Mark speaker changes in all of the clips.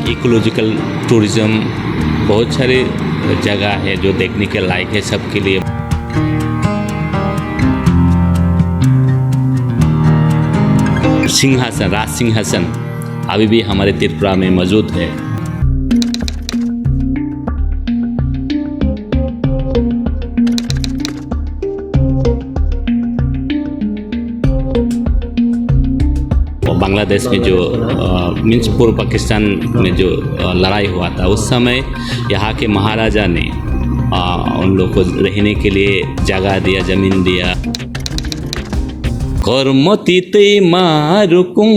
Speaker 1: Ecological tourism, बहुत सारे जगह है जो देखने के लायक है सबके लिए। सिंहासन, राज सिंहासन अभी भी हमारे त्रिपुरा में मौजूद है। बांग्लादेश में जो मीन्स पूर्व पाकिस्तान में जो लड़ाई हुआ था, उस समय यहाँ के महाराजा ने उन लोगों को रहने के लिए जगह दिया, ज़मीन दिया। कर्मती तै मारुकुं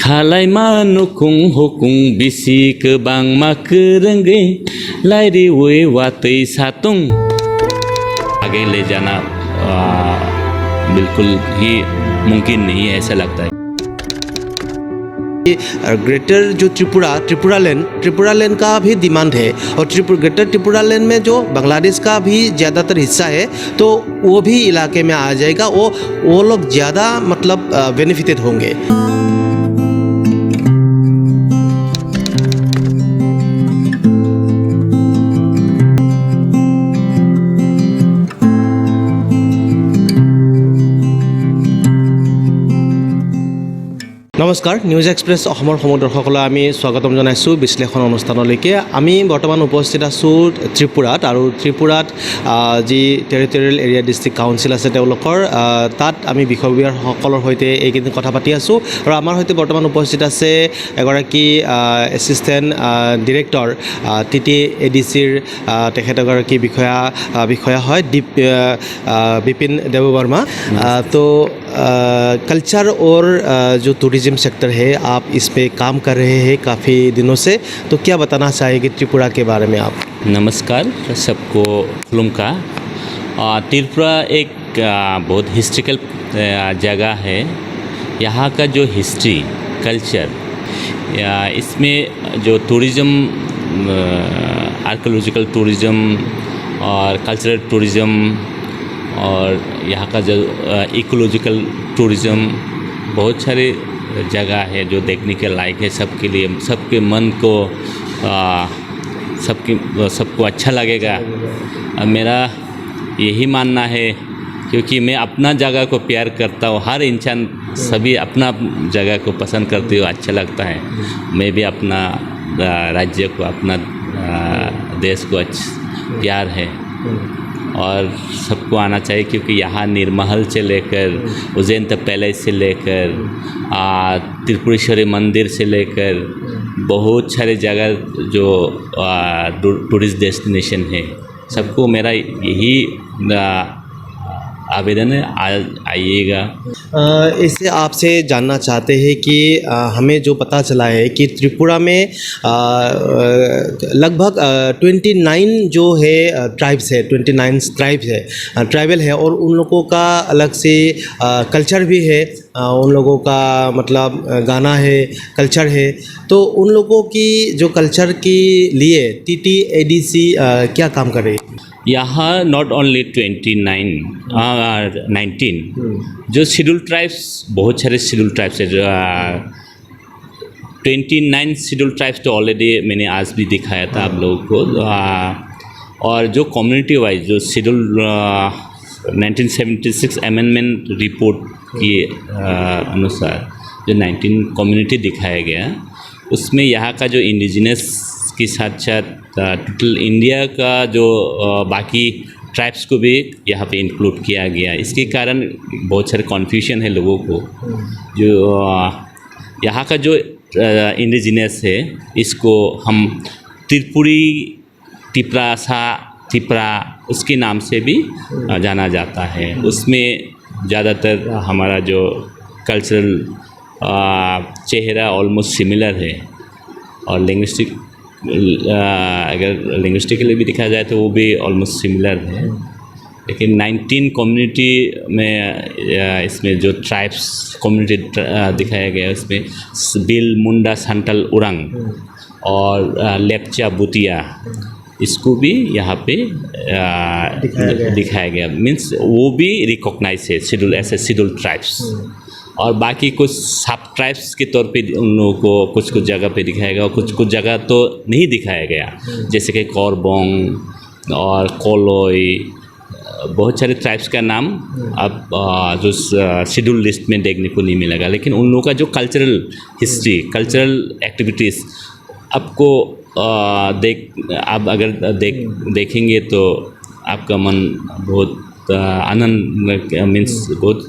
Speaker 1: खालाई मानुकुं हुकुं बिसिक बांगमा करंगे लाइरी वे वातै सातुं। आगे ले जाना बिल्कुल ही मुमकिन नहीं है, ऐसा लगता है।
Speaker 2: ग्रेटर जो त्रिपुरा लैंड का भी डिमांड है, और ग्रेटर त्रिपुरा लैंड में जो बांग्लादेश का भी ज़्यादातर हिस्सा है, तो वो भी इलाके में आ जाएगा। वो लोग ज़्यादा मतलब बेनिफिटेड होंगे। নমস্কাৰ, নিউজ এক্সপ্ৰেছ অসমৰ সমদৰ্শকলৈ আমি স্বাগতম জনাইছোঁ বিশ্লেষণ অনুষ্ঠানলৈকে। আমি বৰ্তমান উপস্থিত আছোঁ ত্ৰিপুৰাত, আৰু ত্ৰিপুৰাত যি টেৰিটৰিয়েল এৰিয়া ডিষ্ট্ৰিক্ট কাউন্সিল আছে তেওঁলোকৰ তাত আমি বিষয়ববীয়াসকলৰ সৈতে এইকেইদিন কথা পাতি আছোঁ। আৰু আমাৰ সৈতে বৰ্তমান উপস্থিত আছে এগৰাকী এছিষ্টেণ্ট ডিৰেক্টৰ TTADCৰ তেখেত এগৰাকী বিষয়া হয় विपिन देववर्मा। तो कल्चर और जो टूरिज़्म सेक्टर है, आप इस पे काम कर रहे हैं काफ़ी दिनों से, तो क्या बताना चाहेंगे त्रिपुरा के बारे में आप?
Speaker 1: नमस्कार सबको, खुलुम का। त्रिपुरा एक बहुत हिस्ट्रिकल जगह है। यहाँ का जो हिस्ट्री, कल्चर, इसमें जो टूरिज़्म, आर्कियोलॉजिकल टूरिज़्म और कल्चरल टूरिज़्म, और यहाँ का जो इकोलॉजिकल टूरिज़्म, बहुत सारे जगह है जो देखने के लायक है सबके लिए। सबके मन को सबको अच्छा लगेगा। मेरा यही मानना है, क्योंकि मैं अपना जगह को प्यार करता हूँ। हर इंसान सभी अपना जगह को पसंद करते हो, अच्छा लगता है। मैं भी अपना राज्य को, अपना देश को प्यार है, और सबको आना चाहिए। क्योंकि यहाँ निर्महल से लेकर उज्जैन तक पैलेस से लेकर त्रिपुरेश्वरी मंदिर से लेकर बहुत सारे जगह जो टूरिस्ट डेस्टिनेशन है, सबको मेरा यही आवेदन है, आइएगा।
Speaker 2: इससे आपसे जानना चाहते हैं कि हमें जो पता चला है कि त्रिपुरा में लगभग 29 जो है ट्राइब्स है, 29 ट्राइब्स है, ट्राइबल है, और उन लोगों का अलग से कल्चर भी है। उन लोगों का मतलब गाना है, कल्चर है। तो उन लोगों की जो कल्चर के लिए TTADC क्या काम कर रही है?
Speaker 1: यहाँ नॉट ओनली 19 जो शेड्यूल ट्राइब्स, बहुत सारे शेड्यूल ट्राइब्स है। 29 शेड्यूल ट्राइब्स तो ऑलरेडी मैंने आज भी दिखाया था आप लोगों को। और जो कम्युनिटी वाइज जो शेड्यूल 1976 अमेंडमेंट रिपोर्ट के अनुसार जो 19 कम्युनिटी दिखाया गया, उसमें यहाँ का जो इंडिजिनस के साथ साथ टोटल इंडिया का जो बाकी ट्राइब्स को भी यहाँ पे इंक्लूड किया गया। इसके कारण बहुत सारे कन्फ्यूजन है लोगों को। जो यहाँ का जो इंडिजिनस है, इसको हम त्रिपुरा उसके नाम से भी जाना जाता है। उसमें ज़्यादातर हमारा जो कल्चरल चेहरा ऑलमोस्ट सिमिलर है, और अगर लिंग्विस्टिकली भी देखा जाए तो वो भी ऑलमोस्ट सिमिलर है। लेकिन 19 कम्युनिटी में इसमें जो ट्राइब्स कम्युनिटी दिखाया गया है, उसमें बिल, मुंडा, संथाल, उरांग और लेप्चा, बुतिया, इसको भी यहाँ पे दिखाया गया। मीन्स वो भी रिकॉग्नाइज है schedule, as a schedule tribes. और बाकी कुछ सब ट्राइब्स के तौर पे उन लोगों को कुछ कुछ जगह पे दिखाया गया और कुछ कुछ जगह तो नहीं दिखाया गया, जैसे कि कोरबोंग और कोलोई, बहुत सारे ट्राइब्स का नाम अब जो शेड्यूल लिस्ट में देखने को नहीं मिलेगा। लेकिन उन लोगों का जो कल्चरल हिस्ट्री, कल्चरल एक्टिविटीज़ आपको आप अगर देखेंगे तो आपका मन बहुत आनंद मीन्स बहुत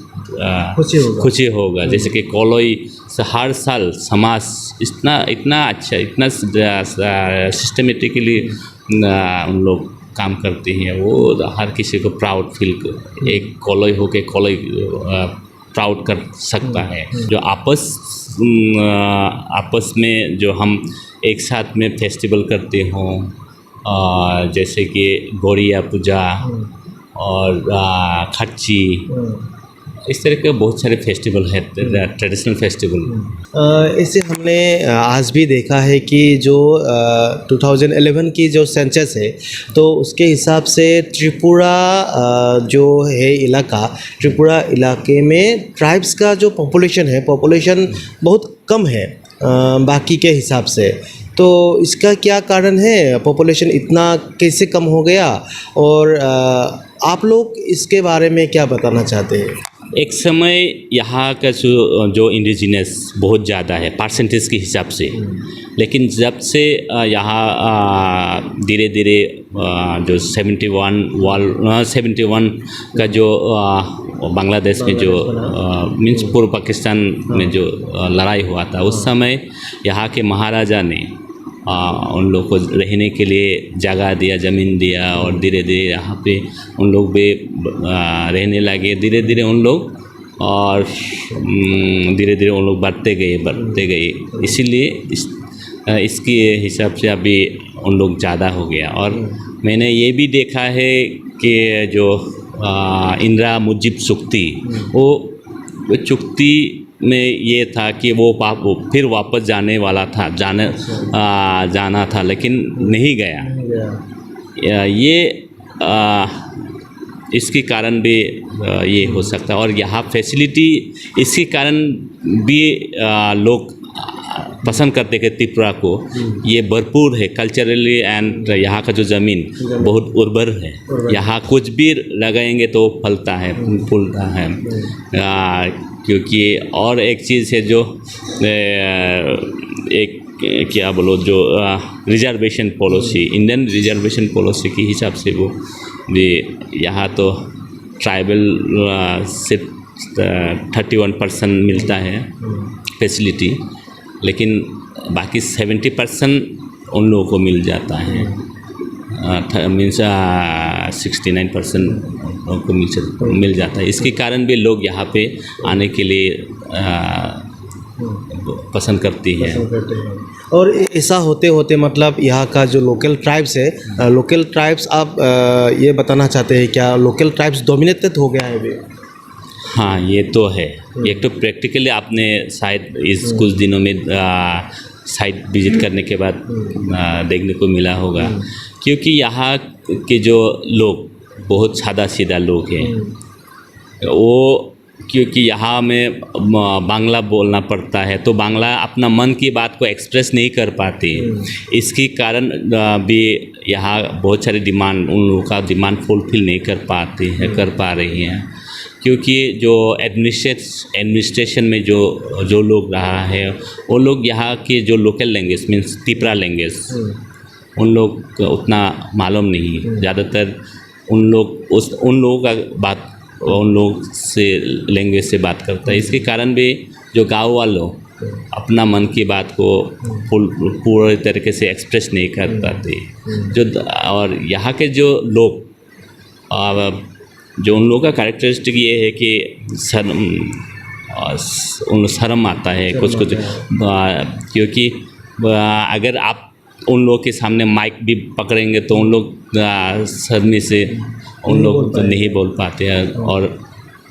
Speaker 1: खुशी होगा। जैसे कि कोलोई से हर साल समाज इतना अच्छा, इतना सिस्टमेटिकली उन लोग काम करते हैं, वो हर किसी को प्राउड फील, एक कोलोई होके कोलोई प्राउड कर सकता है। जो आपस में जो हम एक साथ में फेस्टिवल करते हों, जैसे कि गोरिया पूजा और खच्ची, इस तरह के बहुत सारे फेस्टिवल हैं, ट्रेडिशनल फेस्टिवल।
Speaker 2: इसे हमने आज भी देखा है कि जो 2011 की जो सेंसस है तो उसके हिसाब से त्रिपुरा जो है इलाका, त्रिपुरा इलाके में ट्राइब्स का जो पॉपुलेशन बहुत कम है बाकी के हिसाब से। तो इसका क्या कारण है, पॉपुलेशन इतना कैसे कम हो गया, और आप लोग इसके बारे में क्या बताना चाहते हैं?
Speaker 1: एक समय यहाँ का जो इंडिजिनस बहुत ज़्यादा है परसेंटेज के हिसाब से, लेकिन जब से यहाँ धीरे धीरे जो 71 का जो बांग्लादेश में जो मीन्स पूर्व पाकिस्तान में जो लड़ाई हुआ था, उस समय यहाँ के महाराजा ने उन लोग को रहने के लिए जगह दिया, ज़मीन दिया, और धीरे धीरे यहाँ पे उन लोग भी रहने लगे। धीरे धीरे उन लोग और धीरे धीरे उन लोग बढ़ते गए, इसीलिए इसके हिसाब से अभी उन लोग ज़्यादा हो गया। और मैंने ये भी देखा है कि जो इंदिरा मुजिब चुक्ति, वो चुक्ति में ये था कि वो फिर वापस जाने वाला था, जाना था, लेकिन नहीं गया। ये इसके कारण भी ये हो सकता है। और यहाँ फैसिलिटी इसके कारण भी लोग पसंद करते हैं त्रिपुरा को, ये भरपूर है कल्चरली, एंड यहाँ का जो ज़मीन बहुत उर्वर है, यहाँ कुछ भी लगाएंगे तो फलता है, फूलता है। क्योंकि और एक चीज़ है जो एक क्या बोलो, जो reservation policy, Indian reservation policy के हिसाब से वो भी यहाँ तो ट्राइबल से 31% मिलता है फैसिलिटी, लेकिन बाकी 70% उन लोगों को मिल जाता है, मीन्स 69% को मिल जाता है। इसके कारण भी लोग यहाँ पे आने के लिए पसंद करती हैं।
Speaker 2: और ऐसा होते होते मतलब यहाँ का जो लोकल ट्राइब्स है, लोकल ट्राइब्स आप ये बताना चाहते हैं क्या लोकल ट्राइब्स डोमिनेटेड हो गया है अभी?
Speaker 1: हाँ, ये तो है। एक तो प्रैक्टिकली आपने शायद इस कुछ दिनों में साइट विजिट करने के बाद देखने को मिला होगा, क्योंकि यहाँ के जो लोग बहुत सादा सीधा लोग हैं, वो क्योंकि यहाँ में बांग्ला बोलना पड़ता है, तो बांग्ला अपना मन की बात को एक्सप्रेस नहीं कर पाते। इसके कारण भी यहाँ बहुत सारे डिमांड, उन लोगों का डिमांड फुलफिल नहीं कर पा रही हैं, क्योंकि जो एडमिनिस्ट्रेशन में जो लोग रहा है, वो लोग यहाँ के जो local language means Tripura language, उन लोग को उतना मालूम नहीं। ज़्यादातर उन लोगों का बात उन लोग से लैंग्वेज से बात करता है। इसके कारण भी जो गाँव वालों अपना मन की बात को पूरे तरीके से एक्सप्रेस नहीं कर पाते। और यहाँ के जो लोग, जो उन लोगों का कैरेक्टरिस्टिक ये है कि शर्म आता है कुछ, क्योंकि अगर आप उन लोगों के सामने माइक भी पकड़ेंगे तो उन लोग शर्मी से उन लोग तो नहीं बोल पाते हैं। और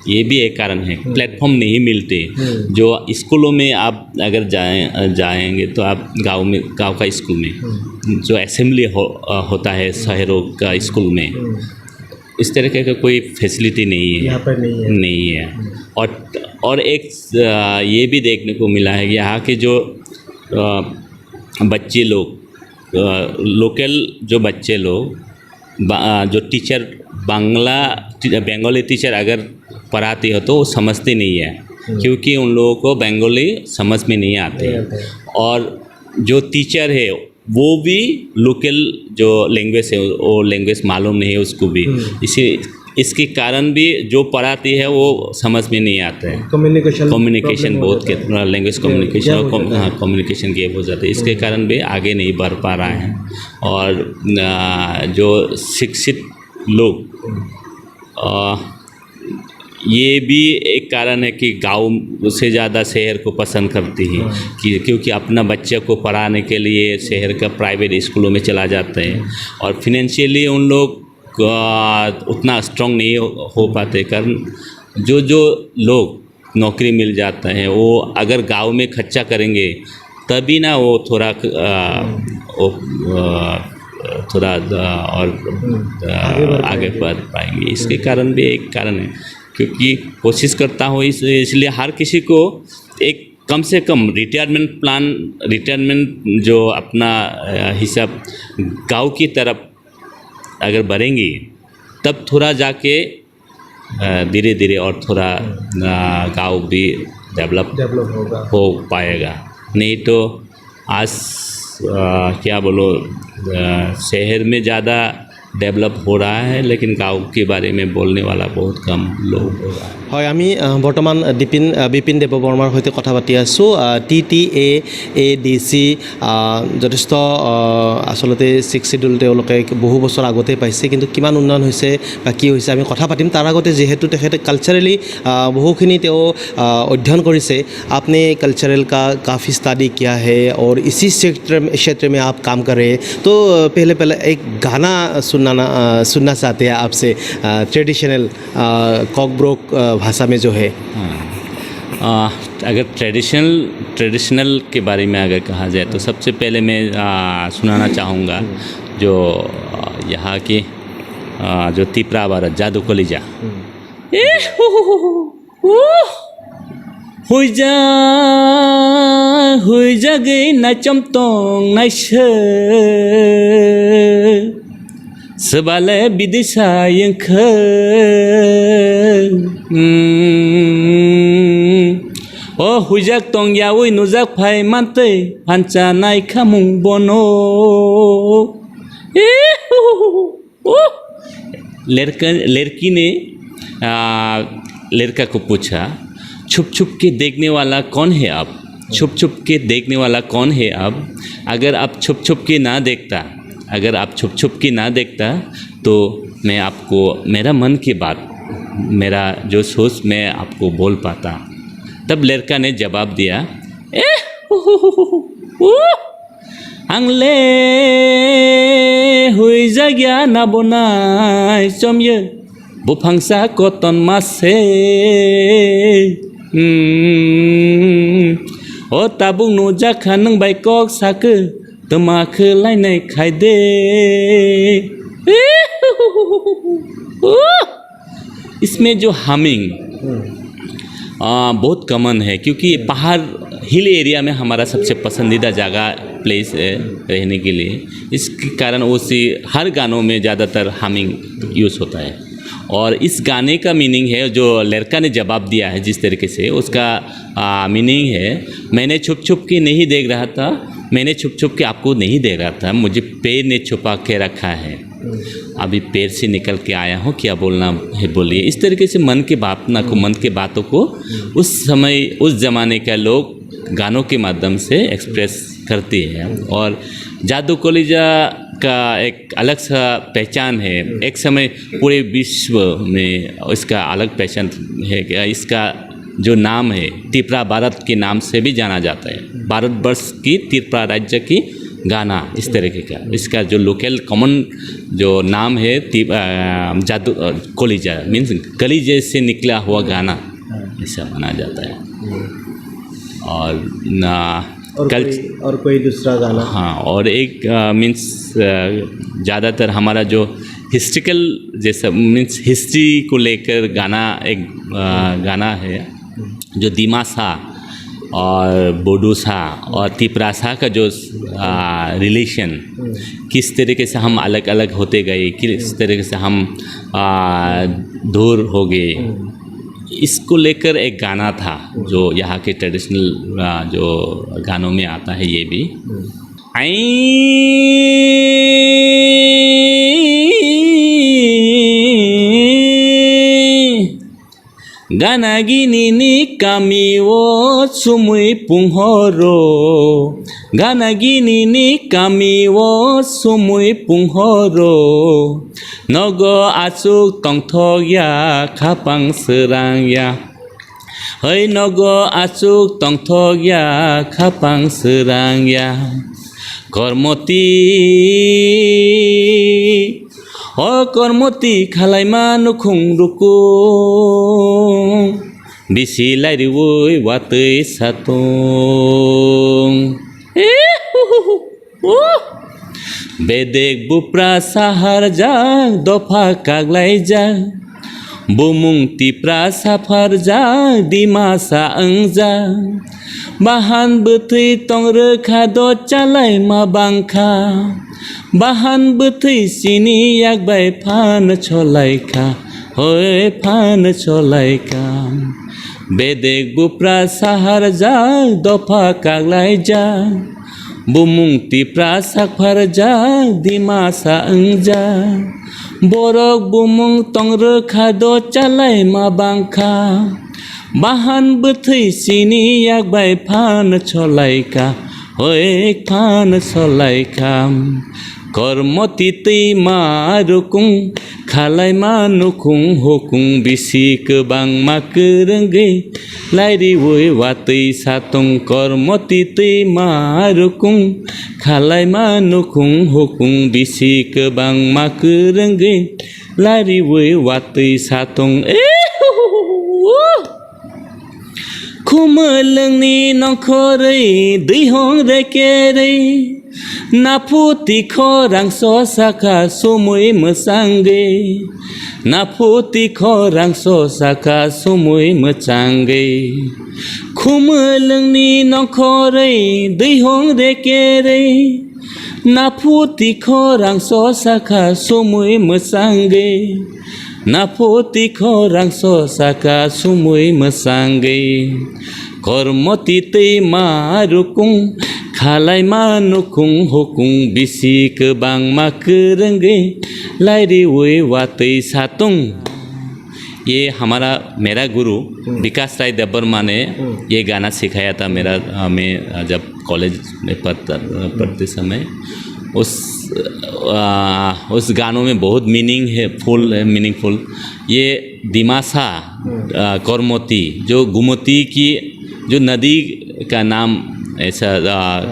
Speaker 1: ये भी एक कारण है, प्लेटफॉर्म नहीं मिलते। जो स्कूलों में आप अगर जाएंगे तो आप गांव का स्कूल में जो असेंबली होता है शहरों का स्कूल में, इस तरीके का कोई फैसिलिटी नहीं है,
Speaker 2: यहाँ पर नहीं है।
Speaker 1: नहीं है। और एक ये भी देखने को मिला है कि यहाँ के जो बच्चे लोग, लोकल जो बच्चे लोग, जो टीचर बंगाली टीचर अगर पढ़ाती हो तो वो समझते नहीं है, क्योंकि उन लोगों को बंगाली समझ में नहीं आते। और जो टीचर है वो भी लोकल जो लैंग्वेज है वो लैंग्वेज मालूम नहीं है उसको भी, इसके कारण भी जो पढ़ाती है वो समझ में नहीं आता है। कम्युनिकेशन बहुत लैंग्वेज कम्युनिकेशन और कम्युनिकेशन गैप हो जाता है, इसके कारण भी आगे नहीं बढ़ पा रहा है। और जो शिक्षित लोग, ये भी एक कारण है कि गांव से ज़्यादा शहर को पसंद करती है, क्योंकि अपना बच्चे को पढ़ाने के लिए शहर का प्राइवेट स्कूलों में चला जाते हैं और फिनेंशियली उन लोग उतना स्ट्रांग नहीं हो पाते। कारण जो लोग नौकरी मिल जाता है वो अगर गांव में खर्चा करेंगे तभी ना वो थोड़ा और आगे बढ़ पाएंगे। इसके कारण भी एक कारण है, क्योंकि कोशिश करता हूँ इसलिए हर किसी को एक कम से कम रिटायरमेंट जो अपना हिसाब गांव की तरफ अगर बढ़ेंगी तब थोड़ा जाके धीरे धीरे और थोड़ा गांव भी डेवलप हो पाएगा। नहीं तो आज क्या बोलो, शहर में ज़्यादा डेवलप हो रहा है लेकिन गाँव के बारे में बोलने वाला बहुत कम लोग हो रहा है।
Speaker 2: হয় আমি বৰ্তমান বিপিন দেৱবৰ্মাৰ সৈতে কথা পাতি আছোঁ। TTAADC যথেষ্ট আচলতে 6th শিডিউল তেওঁলোকে বহু বছৰ আগতে পাইছে, কিন্তু কিমান উন্নয়ন হৈছে বা কি হৈছে আমি কথা পাতিম। তাৰ আগতে যিহেতু তেখেতে কালচাৰেলি বহুখিনি তেওঁ অধ্যয়ন কৰিছে, आपने कल्चरल का काफ़ी स्टडी किया है और इसी क्षेत्र में आप काम कर रहे हैं, तो पहले एक गाना सुनना चाहते हैं आपसे, ट्रेडिशनल कॉकब्रोक भाषा में जो है।
Speaker 1: अगर ट्रेडिशनल के बारे में अगर कहा जाए तो सबसे पहले मैं सुनाना चाहूँगा जो यहाँ की जो तिपरा बारत जादू कलिजा हुई जा गई ना चमतोंग ना sebalai bidisa yang oh hujak tong yawi nuzak phai mante panca nai khamung bono लड़की ने लड़का को पूछा, छुप छुप के देखने वाला कौन है अब? छुप छुप के देखने वाला कौन है अब? अगर आप छुप छुप के ना देखता तो मैं आपको मेरा मन की बात, मेरा जो सोच मैं आपको बोल पाता। तब लड़का ने जवाब दिया, आंले हुई जागिया ना बनाय चमये बुफांसा कतन मासे ओ ताबुं नुजा खानों बाइकक साके तमाखो लाइनाय खायदे। इसमें जो हमिंग बहुत कॉमन है, क्योंकि पहाड़ हिल एरिया में हमारा सबसे पसंदीदा जगह प्लेस है रहने के लिए। इसके कारण उसी हर गानों में ज़्यादातर हमिंग यूज़ होता है। और इस गाने का मीनिंग है, जो लड़का ने जवाब दिया है जिस तरीके से, उसका मीनिंग है, मैंने छुप छुप के नहीं देख रहा था, मैंने छुप छुप के आपको नहीं देख रहा था, मुझे पेड़ ने छुपा के रखा है, अभी पेड़ से निकल के आया हूँ, क्या बोलना है बोलिए। इस तरीके से मन की भावना को, मन की बातों को उस समय उस ज़माने के लोग गानों के माध्यम से एक्सप्रेस करते हैं। और जादू कलिजा का एक अलग सा पहचान है। एक समय पूरे विश्व में इसका अलग पहचान है कि इसका जो नाम है त्रिपुरा भारत के नाम से भी जाना जाता है। भारतवर्ष की त्रिपुरा राज्य की गाना इस तरीके का, इसका जो लोकल कॉमन जो नाम है जादू कलिजा, मीन्स कलिजे से निकला हुआ गाना ऐसा माना जाता है। और
Speaker 2: कोई दूसरा गाना?
Speaker 1: हाँ, और एक मीन्स ज़्यादातर हमारा जो हिस्ट्रिकल जैसा मीन्स हिस्ट्री को लेकर गाना एक गाना है जो दिमासा और बोडोसा और तिपरासा का जो रिलेशन किस तरीके से हम अलग अलग होते गए, किस तरीके से हम दूर हो गए, इसको लेकर एक गाना था जो यहाँ के ट्रेडिशनल जो गानों में आता है ये भी। Gana gini ni kami wo sumui punghoro, Gana gini ni kami wo sumui punghoro, Nogo asuk tongthok ya kapang serang ya, Hei nogo asuk tongthok ya kapang serang ya, Kormoti kormoti khalaima nukhung rukung bisi lairi woi watei satung bedek bupra sahar jang dofa kaglai jang bumung tipra safar jang dimasa engjang bahan betui tong rekha do chalai ma bangkha Bahan betui sini yak bai phan cholai ka, Hoi phan cholai ka. Bedek bupra sahar jang dofa kaglai jang, Bumung tipra sakphar jang dimasa engjang, Borok bumung tong rekha do chalai ma bangkha, Bahan betui sini yak bai phan cholai ka, Hoi phan cholai ka. Kormoti tei marukung khalai manukung hokung bisi kebang makerengge lairi woi watei satung kormoti tei marukung khalai manukung hokung bisi kebang makerengge lairi woi watei satung Kumelengni nongkhorei dihong rekere Naputi korang so saka sumui mesangge Naputi korang so saka sumui mecangge Kumelengni nongkhorei dihong rekere Naputi korang so saka sumui mesangge Naputi korang so saka sumui mesangge Kormoti tei marukung Khalai manukung hokung bisi kebang makerengge lairi woi watei satung। ये हमारा मेरा गुरु विकास राय देबबर्मा ने ये गाना सिखाया था मेरा हमें जब कॉलेज में पढ़ते समय। उस गानों में बहुत मीनिंगफुल ये दिमासा करमोती जो गुमती की जो नदी का नाम ऐसा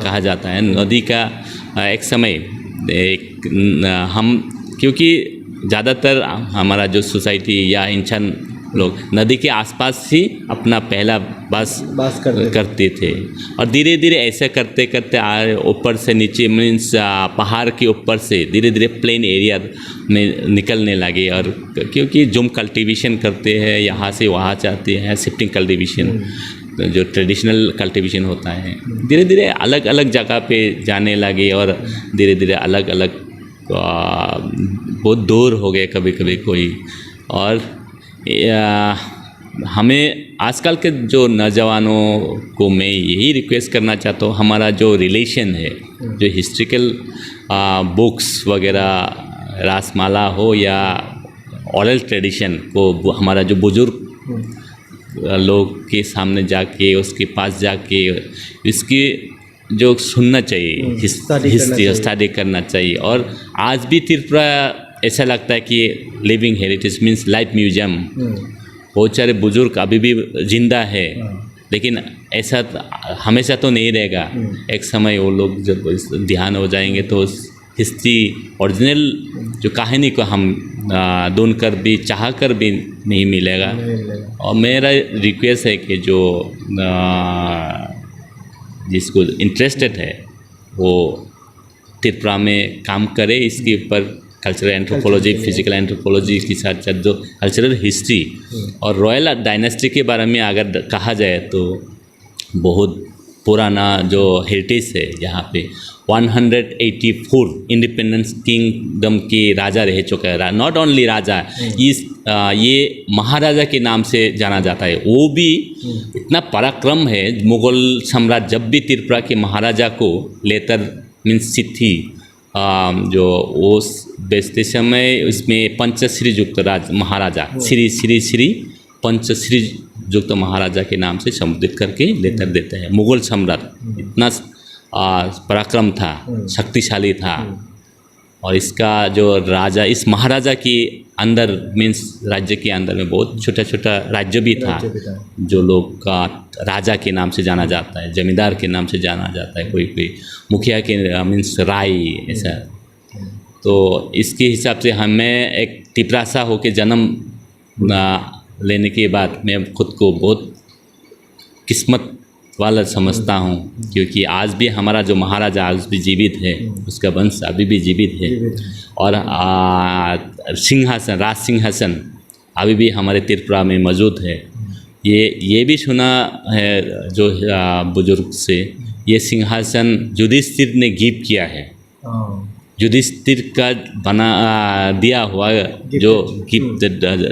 Speaker 1: कहा जाता है। नदी का एक समय हम क्योंकि ज़्यादातर हमारा जो सोसाइटी या इंसान लोग नदी के आसपास ही अपना पहला बास करते थे और धीरे धीरे ऐसे करते करते आए ऊपर से नीचे मीन्स पहाड़ के ऊपर से धीरे धीरे प्लेन एरिया में निकलने लगे। और क्योंकि जुम कल्टीवेशन करते हैं यहाँ से वहाँ जाते हैं शिफ्टिंग कल्टीवेशन जो ट्रेडिशनल कल्टीवेशन होता है धीरे धीरे अलग अलग जगह पे जाने लगे और धीरे धीरे अलग अलग बहुत दूर हो गए कभी कभी कोई। और हमें आजकल के जो नौजवानों को मैं यही रिक्वेस्ट करना चाहता हूँ हमारा जो रिलेशन है जो हिस्ट्रिकल बुक्स वगैरह रासमाला हो या ओरल ट्रेडिशन को हमारा जो बुजुर्ग लोग के सामने जाके उसके पास जाके इसकी जो सुनना चाहिए हिस्ट्री स्टडी करना चाहिए। और आज भी त्रिपुरा ऐसा लगता है कि living heritage means life museum बहुत सारे बुजुर्ग अभी भी जिंदा है लेकिन ऐसा हमेशा तो नहीं रहेगा। एक समय वो लोग जब ध्यान हो जाएंगे तो हिस्ट्री ओरिजिनल जो कहानी को हम ढूंढ कर भी चाह कर भी नहीं मिलेगा। और मेरा रिक्वेस्ट है कि जो जिसको इंटरेस्टेड है वो त्रिपुरा में काम करे इसके ऊपर कल्चरल एंथ्रोपोलॉजी, फिजिकल एंथ्रोपोलॉजी के साथ साथ जो कल्चरल हिस्ट्री और रॉयल डायनेस्टी के बारे में अगर कहा जाए तो बहुत पुराना जो हेरिटेज है यहाँ पे 184 इंडिपेंडेंस किंगडम के राजा रह चुका है। नॉट ओनली राजा, ये महाराजा के नाम से जाना जाता है। वो भी इतना पराक्रम है, मुग़ल सम्राट जब भी त्रिपुरा के महाराजा को लेकर मीन्स चिट्ठी जो उस बेचते समय उसमें पंचश्री युक्त महाराजा श्री श्री श्री पंचश्री युक्त महाराजा के नाम से संबोधित करके लेटर देते हैं। मुग़ल सम्राट इतना पराक्रम था, शक्तिशाली था। और इसका जो राजा, इस महाराजा के अंदर मीन्स राज्य के अंदर में बहुत छोटा छोटा राज्य भी था जो लोग का राजा के नाम से जाना जाता है, जमींदार के नाम से जाना जाता है, कोई कोई मुखिया के मीन्स राय ऐसा। तो इसके हिसाब से हमें एक तिपरासा होके जन्म लेने के बाद मैं खुद को बहुत किस्मत वाला समझता हूँ, क्योंकि आज भी हमारा जो महाराजा आज भी जीवित है, उसका वंश अभी भी जीवित है। और सिंहासन, राज सिंहासन अभी भी हमारे त्रिपुरा में मौजूद है। ये भी सुना है जो बुजुर्ग से, ये सिंहासन युधिष्ठिर ने गिफ्ट किया है। युधिष्ठिर का बना दिया हुआ जो गिफ्ट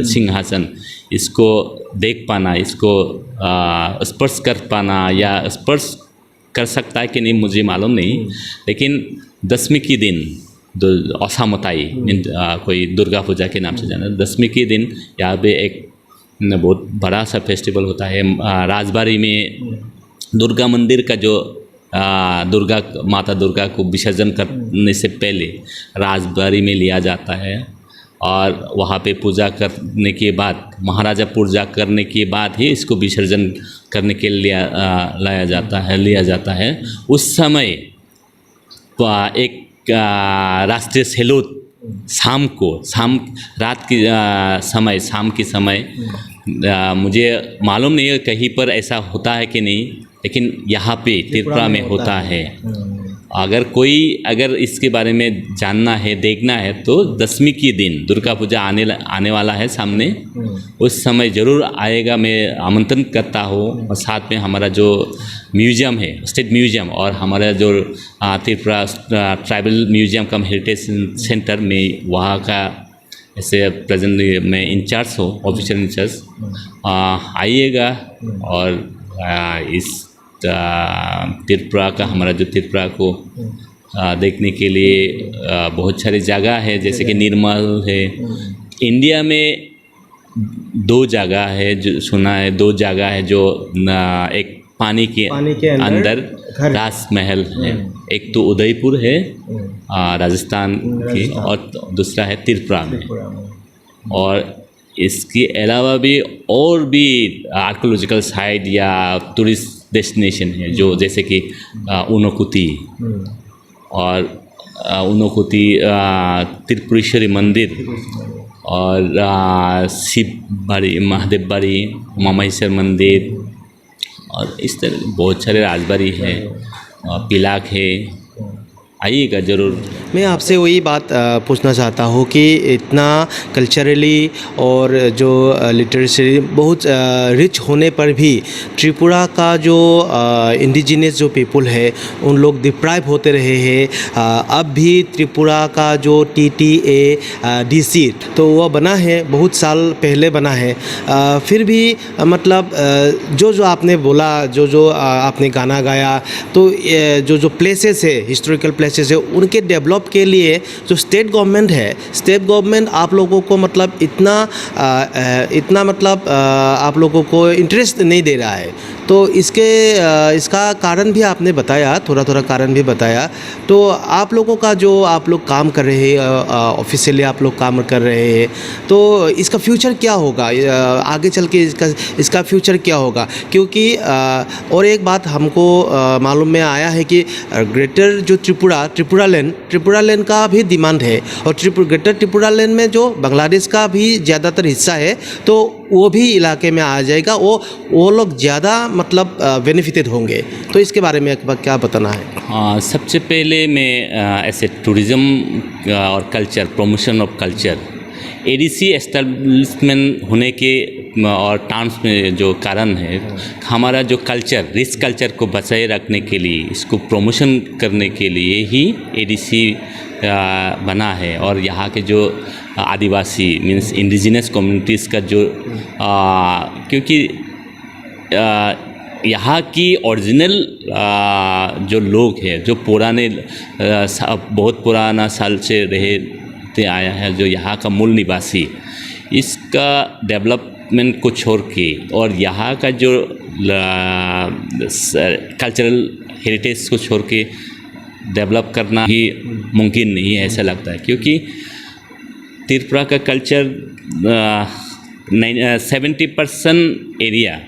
Speaker 1: सिंहासन, इसको देख पाना, इसको स्पर्श कर पाना या स्पर्श कर सकता है कि नहीं मुझे मालूम नहीं, लेकिन दशमी के दिन असामताई कोई दुर्गा पूजा के नाम से जाना, दशमी के दिन यहाँ पे एक बहुत बड़ा सा फेस्टिवल होता है। राजबाड़ी में दुर्गा मंदिर का जो माता दुर्गा को विसर्जन करने से पहले राजबाड़ी में लिया जाता है और वहाँ पे पूजा करने के बाद, महाराजा पूजा करने के बाद ही इसको विसर्जन करने के लिए लिया जाता है। उस समय एक राष्ट्रीय सैल्यूट शाम के समय मुझे मालूम नहीं है कहीं पर ऐसा होता है कि नहीं, लेकिन यहाँ पे त्रिपुरा में होता है। अगर इसके बारे में जानना है, देखना है तो दशमी के दिन दुर्गा पूजा आने वाला है सामने, उस समय ज़रूर आएगा। मैं आमंत्रण करता हूँ। और साथ में हमारा जो म्यूज़ियम है, स्टेट म्यूज़ियम, और हमारा जो त्रिपुरा ट्राइबल म्यूज़ियम कम हेरिटेज सेंटर में, वहाँ का ऐसे प्रेजेंट मैं इंचार्ज हूँ, ऑफिशियल इंचार्ज। आइएगा और इस त्रिपुरा का, हमारा जो त्रिपुरा को देखने के लिए बहुत सारी जगह है, जैसे कि निर्मल है। इंडिया में 2 जगह है जो सुना है, 2 जगह है जो एक पानी के अंदर राजमहल है। एक तो उदयपुर है राजस्थान की, और दूसरा है त्रिपुरा में। और इसके अलावा भी और भी आर्कोलॉजिकल साइट या टूरिस्ट डेस्टिनेशन है जो जैसे कि उनोकुटी और उनोकुटी त्रिपुरेश्वरी मंदिर और शिवबाड़ी, महादेव बाड़ी, उमामहेश्वर मंदिर, और इस तरह बहुत सारे राजबाड़ी है, पिलाक है। आइएगा ज़रूर।
Speaker 2: मैं आपसे वही बात पूछना चाहता हूँ कि इतना कल्चरली और जो लिटरेसी बहुत रिच होने पर भी त्रिपुरा का जो इंडिजिनस जो पीपल है उन लोग डिप्राइव होते रहे हैं। अब भी त्रिपुरा का जो TTA-DC तो वह बना है, बहुत साल पहले बना है। फिर भी मतलब जो आपने बोला, जो आपने गाना गाया, तो जो प्लेसेस है, हिस्टोरिकल प्लेसेस है, उनके डेवलप के लिए जो स्टेट गवर्नमेंट है, स्टेट गवर्नमेंट आप लोगों को मतलब इतना मतलब आप लोगों को इंटरेस्ट नहीं दे रहा है। तो इसका कारण भी आपने बताया, थोड़ा कारण भी बताया। तो आप लोगों का जो आप लोग काम कर रहे हैं, ऑफिशियली आप लोग काम कर रहे हैं, तो इसका फ्यूचर क्या होगा? आगे चल के इसका फ्यूचर क्या होगा? क्योंकि और एक बात हमको मालूम में आया है कि ग्रेटर जो त्रिपुरा त्रिपुरा लैंड का भी डिमांड है और ग्रेटर त्रिपुरा लैंड में जो बांग्लादेश का भी ज़्यादातर हिस्सा है तो वो भी इलाके में आ जाएगा, वो लोग ज़्यादा मतलब बेनिफिटेड होंगे। तो इसके बारे में एक बार क्या बताना है?
Speaker 1: सबसे पहले मैं ऐसे टूरिज़्म और culture, promotion of culture, ADC establishment होने के और टाउन्स में जो कारण है, हमारा जो कल्चर, रिच कल्चर को बचाए रखने के लिए, इसको प्रमोशन करने के लिए ही एडीसी बना है। और यहाँ के जो आदिवासी मीन्स इंडिजिनस कम्युनिटीज़ का जो क्योंकि यहाँ की ओरिजिनल जो लोग हैं, जो पुराने बहुत पुराना साल से रहते आया है, जो यहाँ का मूल निवासी, इसका डेवलपमेंट को छोड़ के और यहाँ का जो कल्चरल हेरिटेज को छोड़ के डेवलप करना ही मुमकिन नहीं है, ऐसा लगता है। क्योंकि त्रिपुरा का कल्चर 70% एरिया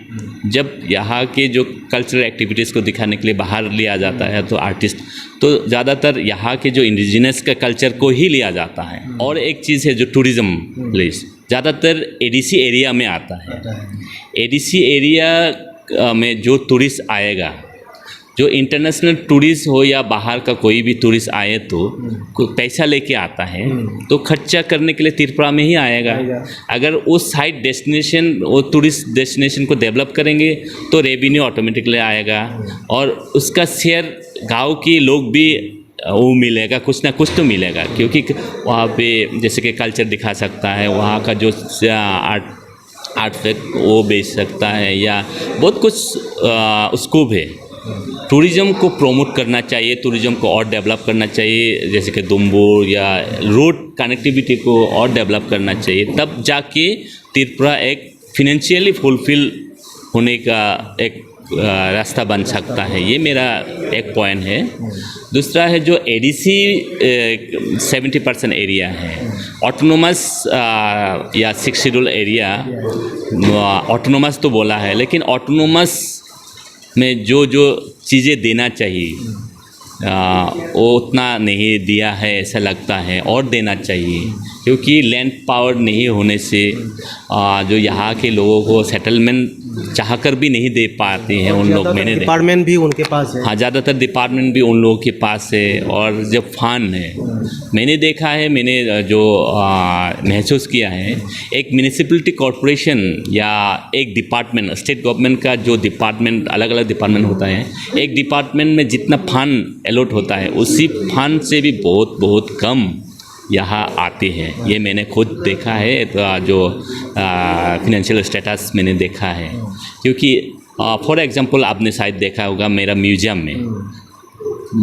Speaker 1: जब यहाँ के जो कल्चरल एक्टिविटीज़ को दिखाने के लिए बाहर लिया जाता है तो आर्टिस्ट, तो ज़्यादातर यहाँ के जो इंडिजिनस का कल्चर को ही लिया जाता है। और एक चीज़ है जो टूरिज़्म प्लेस ज़्यादातर एडीसी एरिया में आता है। एडीसी एरिया में जो टूरिस्ट आएगा, जो इंटरनेशनल टूरिस्ट हो या बाहर का कोई भी टूरिस्ट आए तो पैसा लेके आता है, तो खर्चा करने के लिए त्रिपुरा में ही आएगा। अगर उस साइड डेस्टिनेशन, वो टूरिस्ट डेस्टिनेशन को डेवलप करेंगे तो रेवेन्यू ऑटोमेटिकली आएगा और उसका शेयर गांव के लोग भी वो मिलेगा, कुछ ना कुछ तो मिलेगा। क्योंकि वहाँ पे जैसे कि कल्चर दिखा सकता है, वहाँ का जो आर्ट वो बेच सकता है या बहुत कुछ स्कोप है। टूरिज़्म को प्रमोट करना चाहिए, टूरिज़्म को और डेवलप करना चाहिए, जैसे कि दुम्बुर या रोड कनेक्टिविटी को और डेवलप करना चाहिए, तब जाके त्रिपुरा एक फिनेंशियली फुलफिल होने का एक रास्ता बन सकता है। ये मेरा एक पॉइंट है। दूसरा है जो एडीसी 70% एरिया है, ऑटोनोमस या 6 शेड्यूल एरिया, ऑटोनोमस तो बोला है, लेकिन ऑटोनोमस में जो चीज़ें देना चाहिए वो उतना नहीं दिया है, ऐसा लगता है, और देना चाहिए। क्योंकि लैंड पावर नहीं होने से जो यहाँ के लोगों को सेटलमेंट चाहकर भी नहीं दे पाते हैं उन लोग। मैंने
Speaker 2: डिपार्टमेंट भी उनके पास है।
Speaker 1: हाँ, ज़्यादातर डिपार्टमेंट भी उन लोगों के पास है। और जब फंड है, मैंने देखा है, मैंने जो महसूस किया है, एक म्यूनिसिपैलिटी कॉरपोरेशन या एक डिपार्टमेंट, स्टेट गवर्नमेंट का जो डिपार्टमेंट, अलग अलग डिपार्टमेंट होता है, एक डिपार्टमेंट में जितना फंड अलॉट होता है उसी फंड से भी बहुत कम यहाँ आते हैं। ये मैंने खुद देखा है, तो जो फिनेंशियल स्टेटस मैंने देखा है। क्योंकि फॉर एग्जांपल आपने शायद देखा होगा, मेरा म्यूजियम में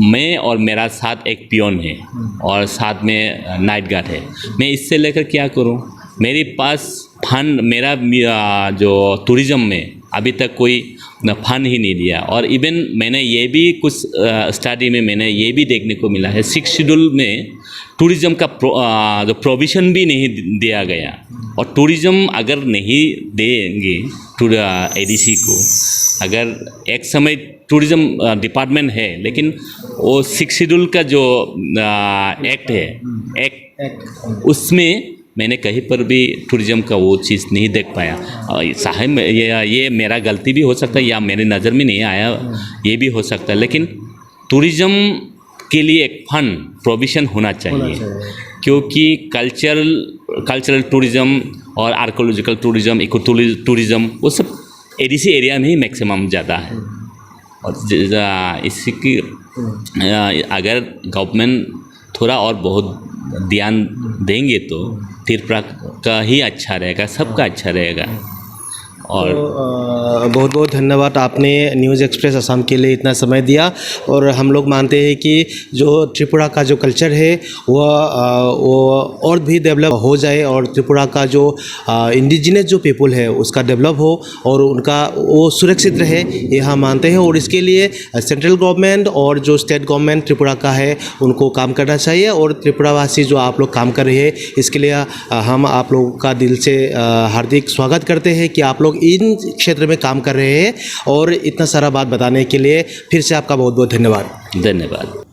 Speaker 1: मैं और मेरा साथ एक पियोन है और साथ में नाइट गार्ड है। मैं इससे लेकर क्या करूँ? मेरे पास फंड, मेरा जो टूरिज़्म में अभी तक कोई फंड ही नहीं दिया। और इवन मैंने ये भी कुछ स्टडी में मैंने ये भी देखने को मिला है, 6 शेड्यूल में टूरिज़्म का जो प्रोविज़न भी नहीं दिया गया। और टूरिज़्म अगर नहीं देंगे एडीसी को, अगर एक समय टूरिज़्म डिपार्टमेंट है, लेकिन वो 6 शेड्यूल का जो एक्ट है, उसमें मैंने कहीं पर भी टूरिज़्म का वो चीज़ नहीं देख पाया। साहब ये मेरा गलती भी हो सकता है या मेरे नज़र में नहीं आया, ये भी हो सकता है। लेकिन टूरिज़्म के लिए एक फंड प्रोविज़न होना चाहिए। क्योंकि कल्चरल टूरिज़्म और आर्कोलॉजिकल टूरिज़्म, इको टूरिज़्म, वो सब एडीसी एरिया में ही मैक्सिमम ज़्यादा है। और इसी की अगर गवर्नमेंट थोड़ा और बहुत ध्यान देंगे तो त्रिपुरा का ही अच्छा रहेगा, सबका अच्छा रहेगा। और
Speaker 2: बहुत बहुत धन्यवाद, आपने न्यूज़ एक्सप्रेस असम के लिए इतना समय दिया। और हम लोग मानते हैं कि जो त्रिपुरा का जो कल्चर है वो और भी डेवलप हो जाए और त्रिपुरा का जो इंडिजिनस जो पीपल है उसका डेवलप हो और उनका वो सुरक्षित रहे, ये हम मानते हैं। और इसके लिए सेंट्रल गवर्नमेंट और जो स्टेट गवर्नमेंट त्रिपुरा का है उनको काम करना चाहिए। और त्रिपुरावासी जो आप लोग काम कर रहे हैं, इसके लिए हम आप लोगों का दिल से हार्दिक स्वागत करते हैं कि आप लोग इन क्षेत्र में काम कर रहे हैं। और इतना सारा बात बताने के लिए फिर से आपका बहुत बहुत धन्यवाद।